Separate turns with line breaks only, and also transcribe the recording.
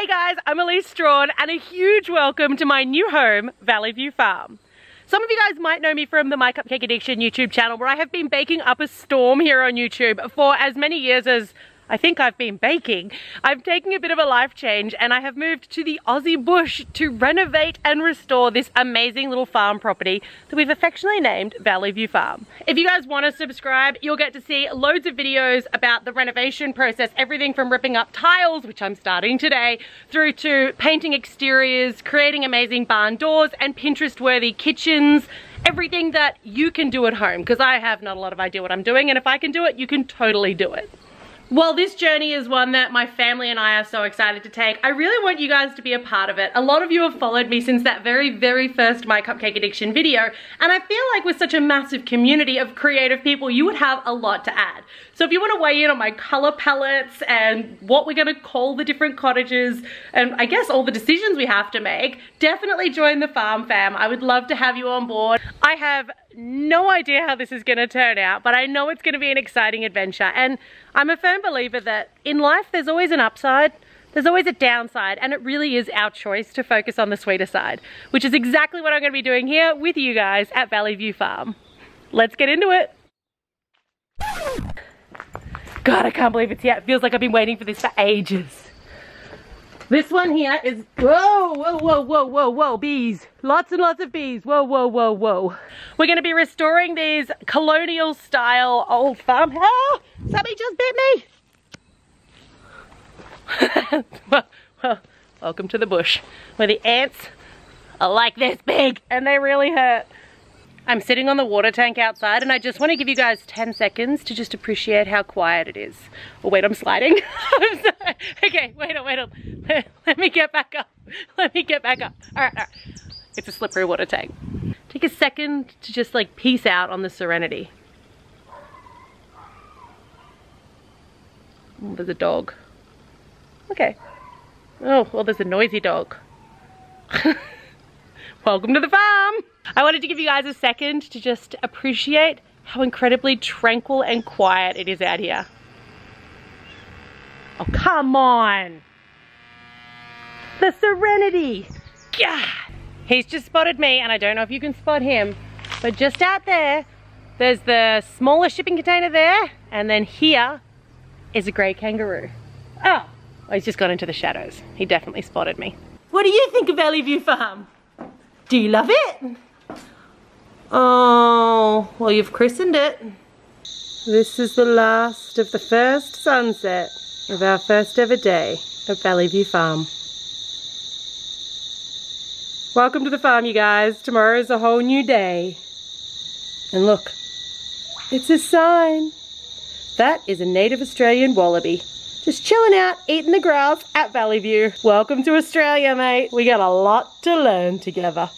Hey guys, I'm Elise Strawn and a huge welcome to my new home, Valleyview Farm. Some of you guys might know me from the My Cupcake Addiction YouTube channel, where I have been baking up a storm here on YouTube for as many years as I think I've been baking. I'm taking a bit of a life change and I have moved to the Aussie bush to renovate and restore this amazing little farm property that we've affectionately named Valleyview Farm. If you guys want to subscribe, you'll get to see loads of videos about the renovation process, everything from ripping up tiles, which I'm starting today, through to painting exteriors, creating amazing barn doors and Pinterest-worthy kitchens. Everything that you can do at home, because I have not a lot of idea what I'm doing, and if I can do it, you can totally do it. Well, this journey is one that my family and I are so excited to take. I really want you guys to be a part of it. A lot of you have followed me since that very first My Cupcake Addiction video, and I feel like with such a massive community of creative people, you would have a lot to add. So if you want to weigh in on my color palettes and what we're going to call the different cottages, and I guess all the decisions we have to make, definitely join the farm fam. I would love to have you on board. I have no idea how this is going to turn out, but I know it's going to be an exciting adventure, and I'm a firm believer that in life there's always an upside, there's always a downside, and it really is our choice to focus on the sweeter side, which is exactly what I'm going to be doing here with you guys at Valleyview Farm. Let's get into it. God, I can't believe it's here. It feels like I've been waiting for this for ages. This one here is, whoa, bees. Lots and lots of bees. Whoa. We're going to be restoring these colonial style old farmhouse. Somebody just bit me. well, welcome to the bush, where the ants are like this big and they really hurt. I'm sitting on the water tank outside and I just want to give you guys 10 seconds to just appreciate how quiet it is. Oh wait, I'm sliding. I'm sorry. Okay, wait. Let me get back up. All right. It's a slippery water tank. Take a second to just like peace out on the serenity. Oh, there's a dog. Okay. Oh, well, there's a noisy dog. Welcome to the farm. I wanted to give you guys a second to just appreciate how incredibly tranquil and quiet it is out here. Oh, come on. The serenity. God. He's just spotted me, and I don't know if you can spot him, but just out there, there's the smaller shipping container there, and then here is a grey kangaroo. Oh, he's just gone into the shadows. He definitely spotted me. What do you think of Valleyview Farm? Do you love it? Oh, well, you've christened it. This is the last of the first sunset of our first ever day at Valleyview Farm. Welcome to the farm, you guys. Tomorrow is a whole new day. And look, it's a sign. That is a native Australian wallaby. Just chilling out, eating the grass at Valleyview. Welcome to Australia, mate. We got a lot to learn together.